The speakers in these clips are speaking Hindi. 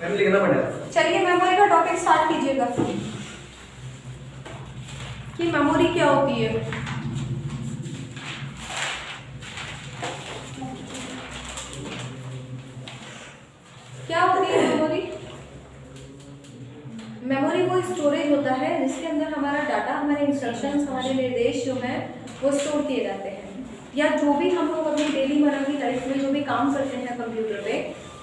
मैम लिखना पड़ेगा। चलिए मेमोरी का टॉपिक स्टार्ट कीजिएगा कि मेमोरी क्या होती है। क्या होती है मेमोरी? मेमोरी वो स्टोरेज होता है जिसके अंदर हमारा डाटा, हमारे इंस्ट्रक्शंस, हमारे निर्देश जो हैं वो स्टोर किए जाते हैं, या जो भी हम लोग अपनी डेली मर्रा की लाइफ में जो भी काम करते हैं कंप्यूटर पे,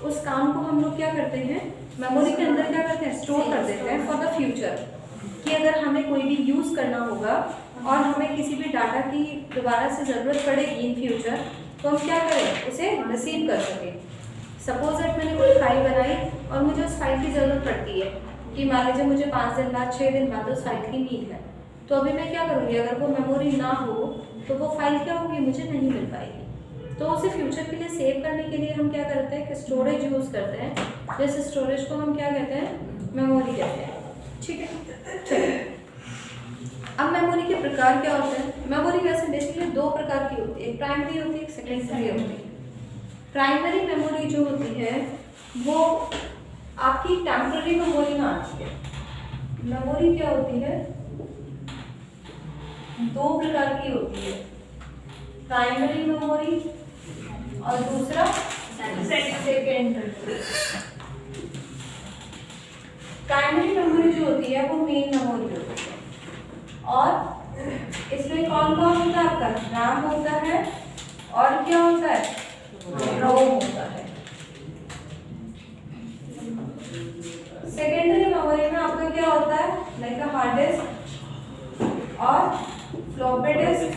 उस काम को हम लोग क्या करते हैं मेमोरी के अंदर क्या करते हैं, स्टोर कर देते हैं फॉर द फ्यूचर, कि अगर हमें कोई भी यूज़ करना होगा और हमें किसी भी डाटा की दोबारा से ज़रूरत पड़ेगी इन फ्यूचर, तो हम क्या करें, उसे रिसीव कर सकें। सपोज दैट मैंने कोई फाइल बनाई और मुझे उस फाइल की ज़रूरत पड़ती है कि मान लीजिए मुझे 5 दिन बाद 6 दिन बाद उस फाइल की नीड है, तो अभी मैं क्या करूँगी, अगर वो मेमोरी ना हो तो वो फाइल क्या होगी, मुझे नहीं मिल पाएगी। तो उसे फ्यूचर के लिए सेव करने के लिए हम क्या करते हैं कि स्टोरेज यूज़ करते हैं, जिस स्टोरेज को हम क्या कहते हैं, मेमोरी कहते हैं। ठीक है, चलिए अब मेमोरी के प्रकार क्या होते हैं। मेमोरी वैसे बेसिकली दो प्रकार की होती है, एक प्राइमरी होती है, एक सेकेंडरी होती है। प्राइमरी मेमोरी जो होती है वो आपकी टेम्पररी मेमोरी में आती है। मेमोरी क्या होती है, दो प्रकार की होती है, प्राइमरी मेमोरी और दूसरा सेकेंडरी। प्राइमरी मेमोरी जो होती है वो मेन मेमोरी होती है, और इसमें कौन कौन होता है, आपका रैम होता है और क्या होता है, रोम होता है। सेकेंडरी मेमोरी में आपका क्या होता है, लाइक अ हार्ड डिस्क और फ्लॉपी डिस्क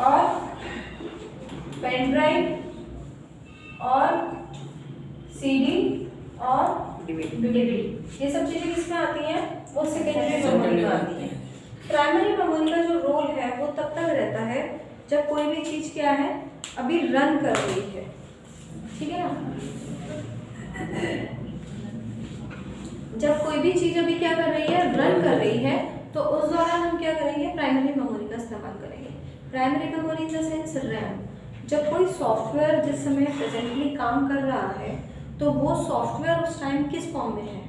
और पेन ड्राइव और सीडी और डीवीडी, ये सब चीजें किसमें आती हैं, वो सेकेंडरी मेमोरी में आती हैं। प्राइमरी मेमोरी का जो रोल है वो तब तक रहता है जब कोई भी चीज क्या है, अभी रन कर रही है, ठीक है ना। जब कोई भी चीज अभी क्या कर रही है, रन कर रही है, तो उस दौरान हम क्या करेंगे, प्राइमरी मेमोरी का इस्तेमाल करेंगे। Primary memory in the sense RAM. जब कोई सॉफ्टवेयर जिस समय प्रेजेंटली काम कर रहा है तो वो सॉफ्टवेयर उस टाइम किस फॉर्म में है,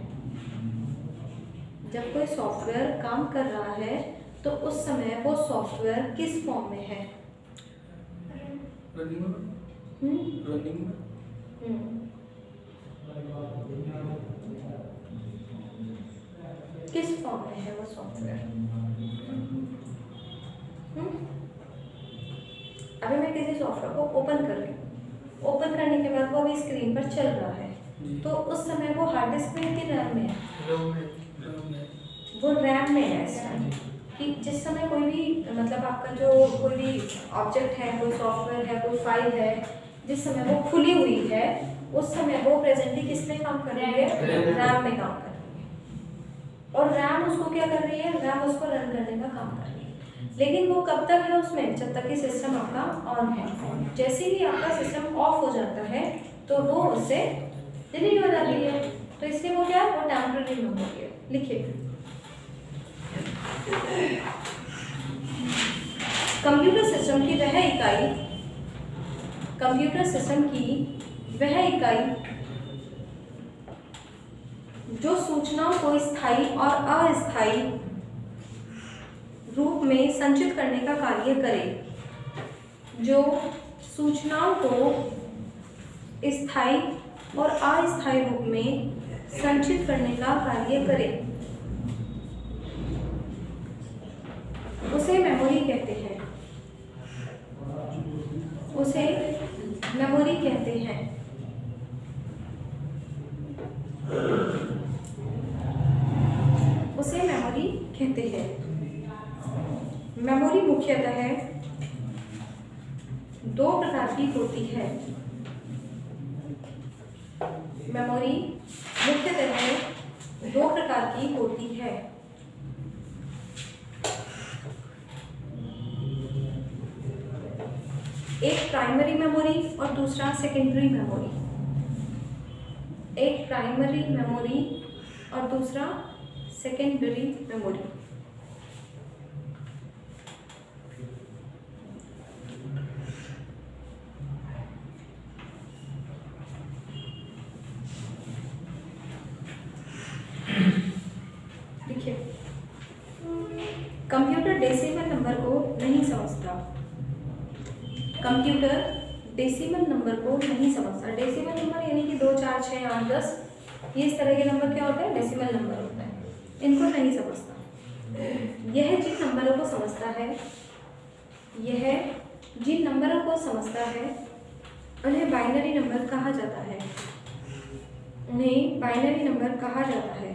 जब कोई सॉफ्टवेयर काम कर रहा है तो उस समय वो सॉफ्टवेयर किस फॉर्म में है, रनिंग किस फॉर्म में है वो सॉफ्टवेयर। अभी मैं किसी सॉफ्टवेयर को ओपन कर रही हूँ, ओपन करने के बाद वो अभी स्क्रीन पर चल रहा है, तो उस समय वो हार्ड डिस्क में कि रैम में है, वो रैम में है इस टाइम। कि जिस समय कोई भी मतलब आपका जो कोई भी ऑब्जेक्ट है, कोई सॉफ्टवेयर है, कोई फाइल है, जिस समय वो खुली हुई है उस समय वो प्रेजेंटली किस में काम कर रही है, रैम में काम कर रही है, और रैम उसको क्या कर रही है, रैम उसको रन करने का काम कर रही है। लेकिन वो कब तक है उसमें, जब तक कि सिस्टम आपका ऑन है। जैसे ही आपका सिस्टम ऑफ हो जाता है तो वो उससे डिलीट हो जाती है, तो इसलिए वो क्या है, वो टेम्पररी मेमोरी है। लिखिए, कंप्यूटर सिस्टम की वह इकाई, कंप्यूटर सिस्टम की वह इकाई जो सूचनाओं को स्थायी और अस्थायी रूप में संचित करने का कार्य करे, जो सूचनाओं को स्थायी और अस्थायी रूप में संचित करने का कार्य करे, उसे मेमोरी कहते हैं, उसे मेमोरी कहते हैं। उसे मेमोरी कहते हैं। मेमोरी मुख्यतः दो प्रकार की होती है। मेमोरी मुख्यतः दो प्रकार की होती है। एक प्राइमरी मेमोरी और दूसरा सेकेंडरी मेमोरी। एक प्राइमरी मेमोरी और दूसरा secondary memory. Computer decimal number को नहीं समझता। डेसिमल नंबर यानी कि 2, 4, 6, 8, 10 ये इस तरह के नंबर क्या होते हैं, डेसिमल नंबर होते हैं, इनको नहीं समझता। यह जिन नंबरों को समझता है, यह जिन नंबरों को समझता है उन्हें बाइनरी नंबर कहा जाता है, उन्हें बाइनरी नंबर कहा जाता है।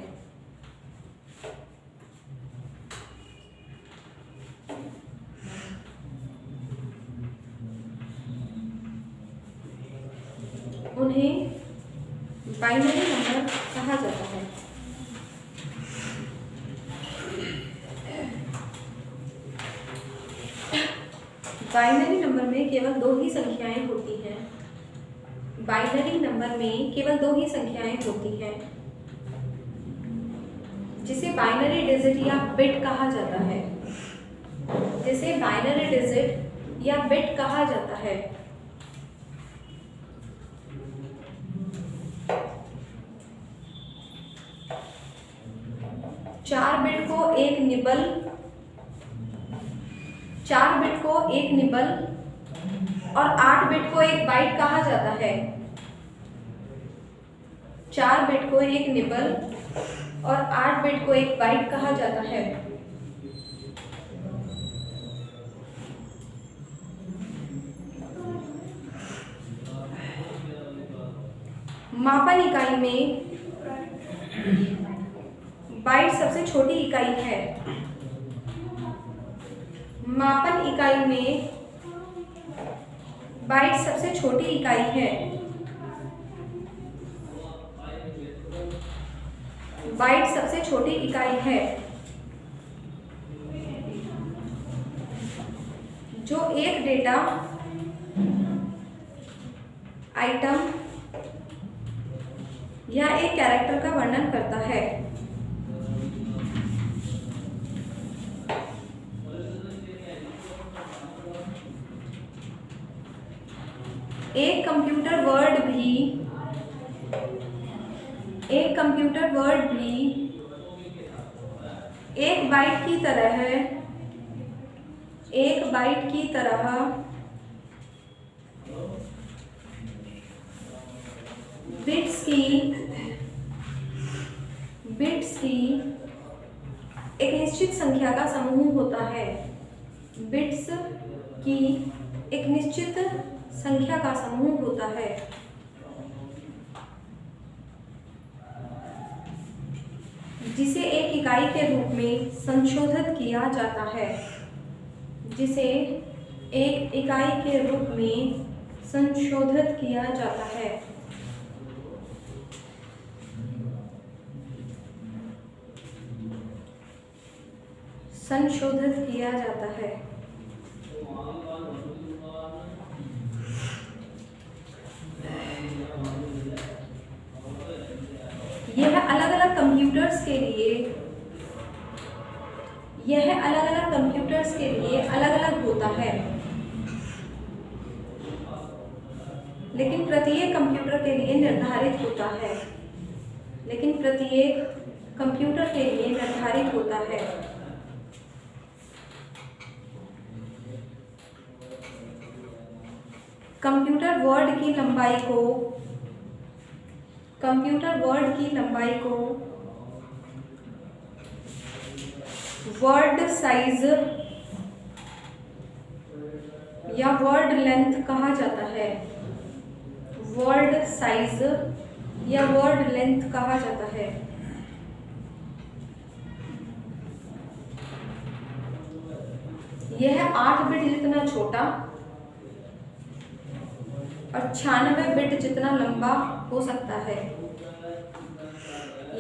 उन्हें बाइनरी नंबर कहा जाता है। बाइनरी नंबर में केवल 2 ही संख्याएं होती हैं। बाइनरी नंबर में केवल 2 ही संख्याएं होती हैं, जिसे बाइनरी डिजिट या बिट कहा जाता है, जिसे बाइनरी डिजिट या बिट कहा जाता है। चार बिट को एक निबल और 8 बिट को एक बाइट कहा जाता है। 4 बिट को एक निबल और 8 बिट को एक बाइट कहा जाता है। मापन इकाई में बाइट सबसे छोटी इकाई है। मापन इकाई में बाइट सबसे छोटी इकाई है। बाइट सबसे छोटी इकाई है। जो एक डेटा आइटम या एक कैरेक्टर का वर्णन करता है। एक कंप्यूटर वर्ड भी एक बाइट की तरह बिट्स की एक निश्चित संख्या का समूह होता है। बिट्स की एक निश्चित संख्या का समूह होता है। जिसे एक इकाई के रूप में संशोधित किया जाता है। जिसे एक इकाई के रूप में संशोधित किया जाता है। संशोधित किया जाता है। यह अलग अलग कंप्यूटर्स के लिए अलग अलग होता है, लेकिन प्रत्येक कंप्यूटर के लिए निर्धारित होता है। कंप्यूटर वर्ड की लंबाई को वर्ड साइज या वर्ड लेंथ कहा जाता है। वर्ड साइज या वर्ड लेंथ कहा जाता है। यह 8 बिट जितना छोटा और 96 बिट जितना लंबा हो सकता है।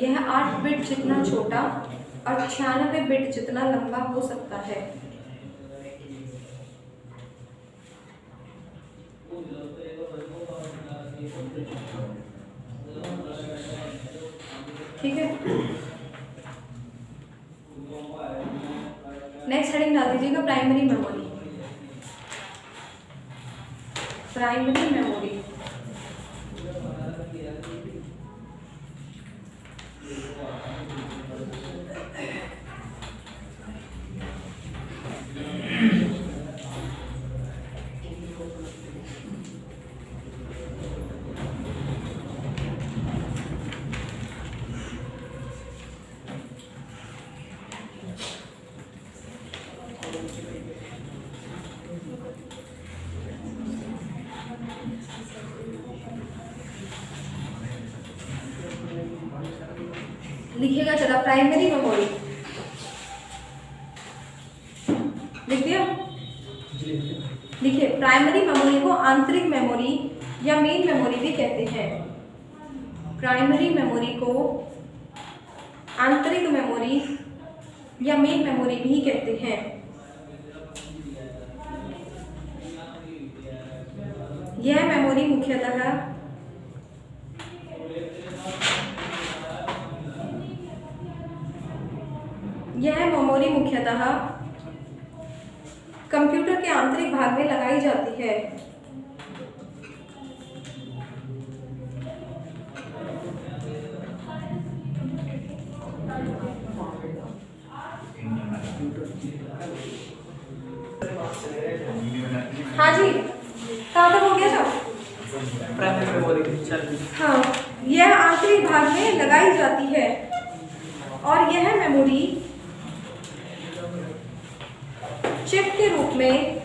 यह 8 बिट जितना छोटा और 96 बिट जितना लंबा हो सकता है। ठीक है, नेक्स्ट हेडिंग डाल दीजिएगा प्राइमरी मेमोरी। प्राइमरी मेमोरी लिखिएगा जरा, प्राइमरी मेमोरी लिख दिया। लिखिए, प्राइमरी मेमोरी को आंतरिक मेमोरी या मेन मेमोरी भी कहते हैं। प्राइमरी मेमोरी को आंतरिक मेमोरी या मेन मेमोरी भी कहते हैं। यह मेमोरी मुख्यतः कंप्यूटर के आंतरिक भाग में लगाई जाती है। हाँ जी, कहाँ तक हो गया था? Primary memory. हाँ, यह आंतरिक भाग में लगाई जाती है और यह मेमोरी चिप के रूप में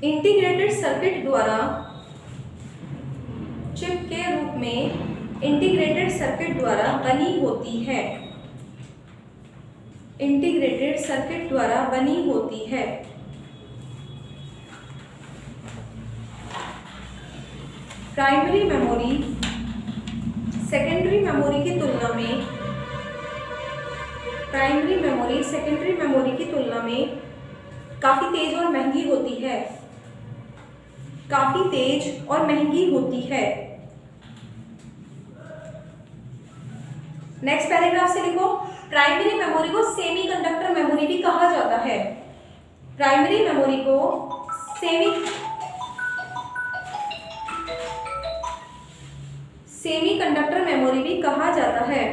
इंटीग्रेटेड सर्किट द्वारा बनी होती है। प्राइमरी मेमोरी सेकेंडरी मेमोरी की तुलना में काफी तेज और महंगी होती है। नेक्स्ट पैराग्राफ से लिखो, प्राइमरी मेमोरी को सेमीकंडक्टर मेमोरी भी कहा जाता है। प्राइमरी मेमोरी को सेमीकंडक्टर मेमोरी भी कहा जाता है।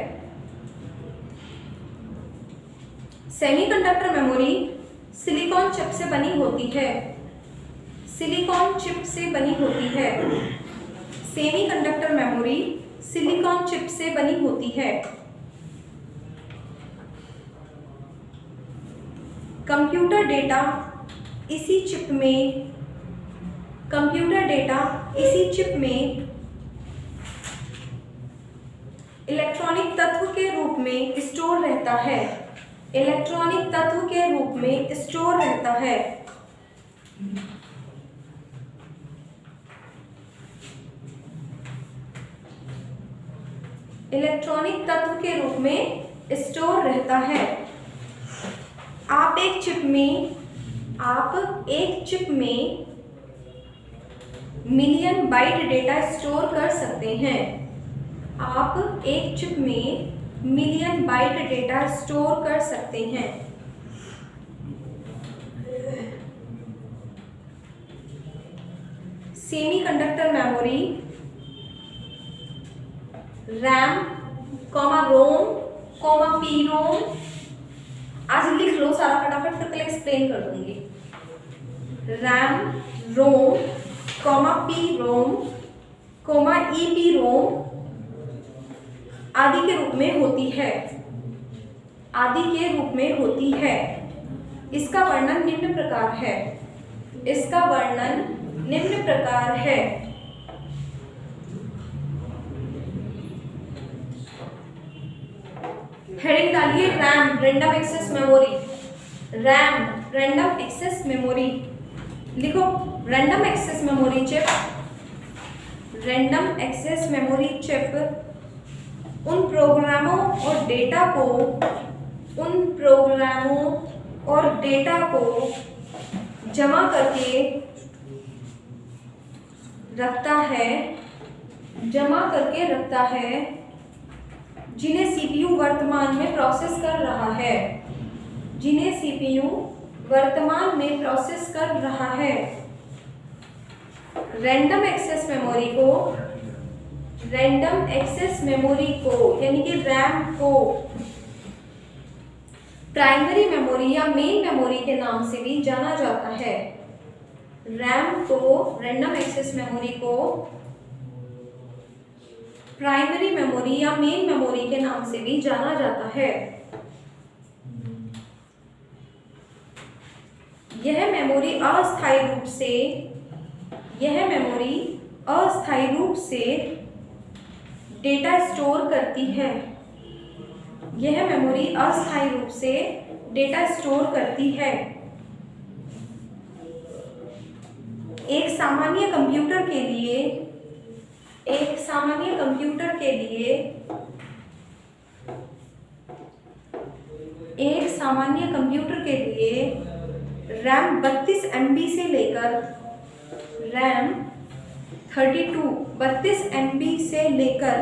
सेमीकंडक्टर मेमोरी सिलिकॉन चिप से बनी होती है। सेमीकंडक्टर मेमोरी सिलिकॉन चिप से बनी होती है। कंप्यूटर डेटा इसी चिप में इलेक्ट्रॉनिक तत्व के रूप में स्टोर रहता है। इलेक्ट्रॉनिक तत्व के रूप में स्टोर रहता है। आप एक चिप में मिलियन बाइट डेटा स्टोर कर सकते हैं। सेमीकंडक्टर मेमोरी रैम, रोम, पी रोम, आज लिख लो सारा फटाफट, फिर कल एक्सप्लेन कर दूंगी। रैम, रोम, पी रोम, ईपी रोम आदि के रूप में होती है। इसका वर्णन निम्न प्रकार है। हेडिंग डालिए, रैम रैंडम एक्सेस मेमोरी। लिखो, रैंडम एक्सेस मेमोरी चिप उन प्रोग्रामों और डेटा को जमा करके रखता है जिन्हें सीपीयू वर्तमान में प्रोसेस कर रहा है। रैंडम एक्सेस मेमोरी को यानी कि रैम को प्राइमरी मेमोरी या मेन मेमोरी के नाम से भी जाना जाता है। रैंडम एक्सेस मेमोरी को प्राइमरी मेमोरी या मेन मेमोरी के नाम से भी जाना जाता है। यह मेमोरी अस्थायी रूप से यह मेमोरी अस्थायी रूप से डेटा स्टोर करती है। यह मेमोरी अस्थायी रूप से डेटा स्टोर करती है। एक सामान्य कंप्यूटर के लिए रैम 32 MB से लेकर रैम 32 MB से लेकर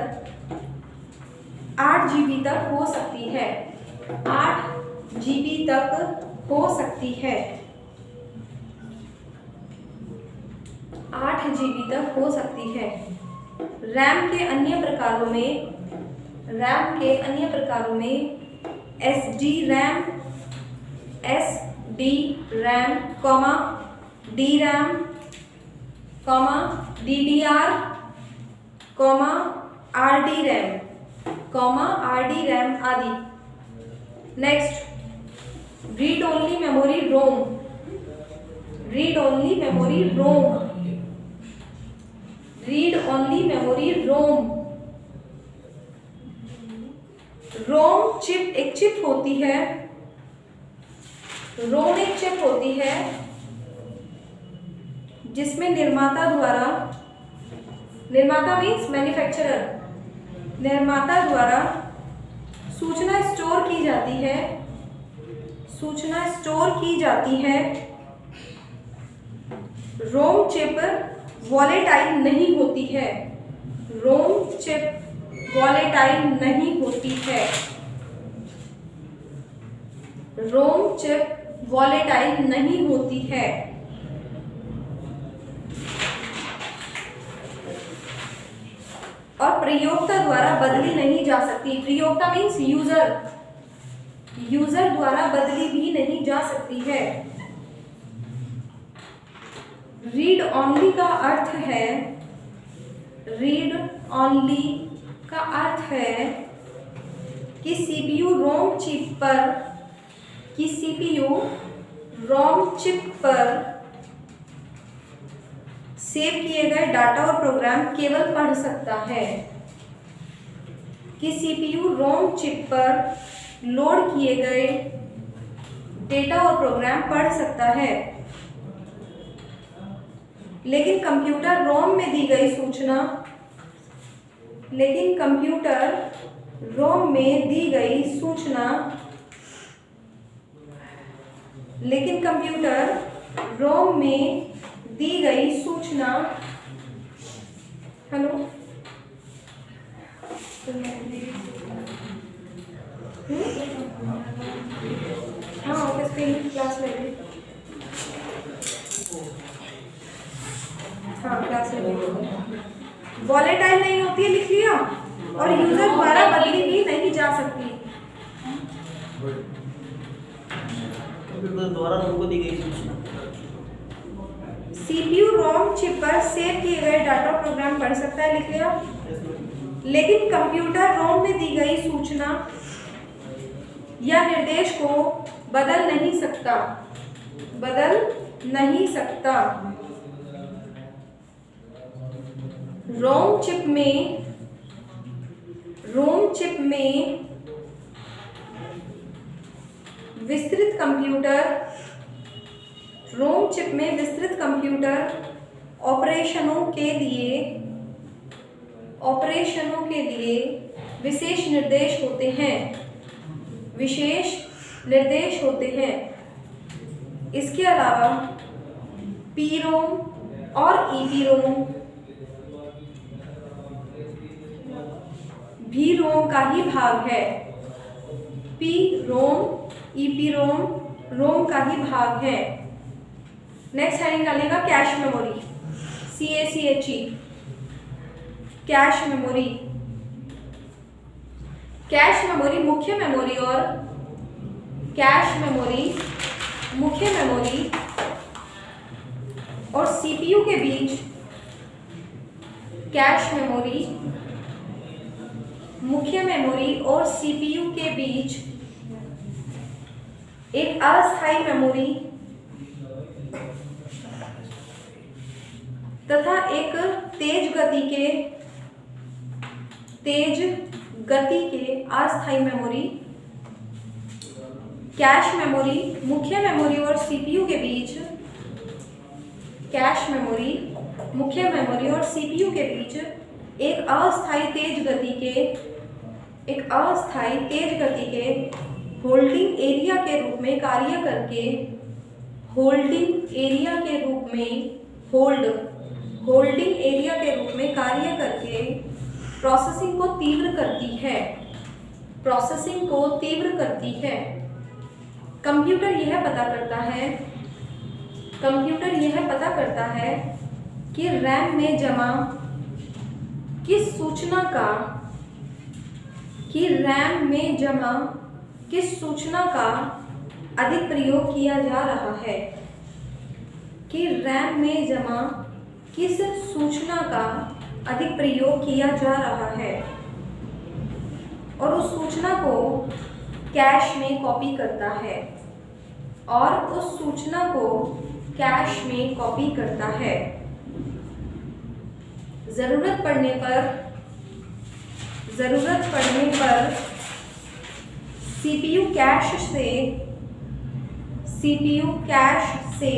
8 GB तक हो सकती है। 8 GB तक हो सकती है। 8 GB तक हो सकती है। रैम के अन्य प्रकारों में SD RAM, DRAM, DDR, RD RAM आदि। Next, read only memory ROM. ROM chip एक चिप होती है। रोम एक चिप होती है जिसमें निर्माता मीन्स मैन्युफैक्चरर, निर्माता द्वारा सूचना स्टोर की जाती है। रोम चिप वॉलेटाइल नहीं होती है। रोम चिप वॉलेटाइल नहीं होती है। रोम चिप वॉलेटाइल नहीं होती है। और प्रयोक्ता द्वारा बदली नहीं जा सकती। प्रयोक्ता मीन्स यूजर द्वारा बदली भी नहीं जा सकती है। रीड ओनली का अर्थ है कि सीपीयू रोम चिप पर सेव किए गए डाटा और प्रोग्राम केवल पढ़ सकता है। कि सीपीयू रोम चिप पर लोड किए गए डेटा और प्रोग्राम पढ़ सकता है, लेकिन कंप्यूटर रोम में दी गई सूचना हेलो हाँ ऑफिस पे क्लास में वॉलेटाइल नहीं होती है, लिख लिया। और यूजर द्वारा बदली भी नहीं जा सकती। द्वारा रोम को दी गई सूचना। सीपीयू रोम चिप पर सेव किए गए डाटा प्रोग्राम पढ़ सकता है, लिख लिया। लेकिन कंप्यूटर रोम में दी गई सूचना या निर्देश को बदल नहीं सकता। रोम चिप में विस्तृत कंप्यूटर ऑपरेशनों के लिए विशेष निर्देश होते हैं। इसके अलावा पीरोम और ईपीरोम भी रोम का ही भाग है। ईपीरोम रोम का ही भाग है। नेक्स्ट हेडिंग डालिएगा cache memory, CACHE। Cache memory मुख्य मेमोरी और सीपीयू के बीच मुख्य मेमोरी और सीपीयू के बीच एक अस्थायी मेमोरी तथा एक तेज गति के अस्थायी मेमोरी, कैश मेमोरी, मुख्य मेमोरी और सीपीयू के बीच, कैश मेमोरी, मुख्य मेमोरी और सीपीयू के बीच एक अस्थायी तेज गति के होल्डिंग एरिया के रूप में कार्य करके, होल्डिंग एरिया के रूप में कार्य करके प्रोसेसिंग को तीव्र करती है। कंप्यूटर यह पता करता है कि रैम में जमा किस सूचना का अधिक प्रयोग किया जा रहा है, कि रैम में जमा किस सूचना का अधिक प्रयोग किया जा रहा है और उस सूचना को कैश में कॉपी करता है, जरूरत पड़ने पर सीपीयू कैश से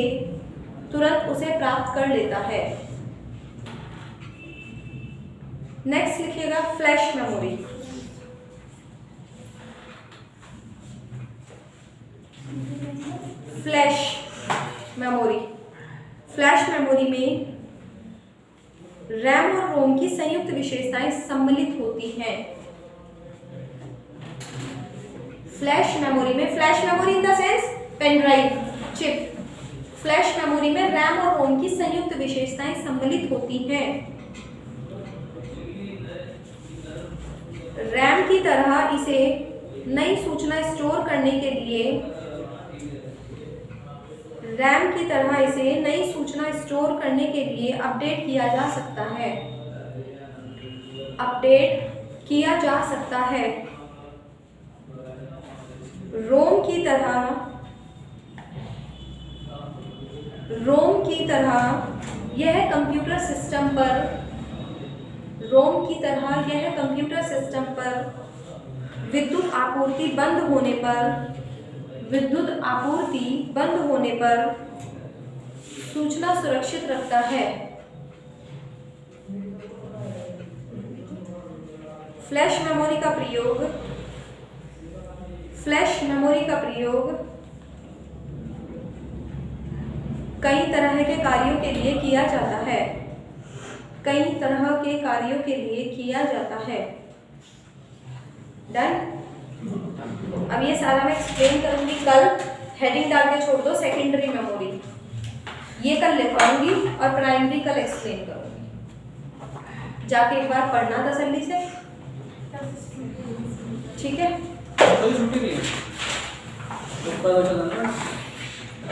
तुरंत उसे प्राप्त कर लेता है। नेक्स्ट लिखिएगा फ्लैश मेमोरी। फ्लैश मेमोरी में रैम और रोम की संयुक्त विशेषताएं सम्मिलित होती हैं। Flash memory in the sense pen drive, chip. Flash memory में रैम और रोम की संयुक्त विशेषताएं सम्मिलित होती हैं। रैम की तरह इसे नई सूचना स्टोर करने के लिए अपडेट किया जा सकता है। रोम की तरह यह कंप्यूटर सिस्टम पर विद्युत आपूर्ति बंद होने पर सूचना सुरक्षित रखता है। फ्लैश मेमोरी का प्रयोग कई तरह के कार्यों के लिए किया जाता है। डन। अब ये सारा मैं एक्सप्लेन करूंगी कल, हेडिंग डाल के छोड़ दो सेकेंडरी मेमोरी, ये कल लिखवाऊंगी और प्राइमरी कल एक्सप्लेन करूंगी। जाके एक बार पढ़ना तसल्ली से, ठीक है।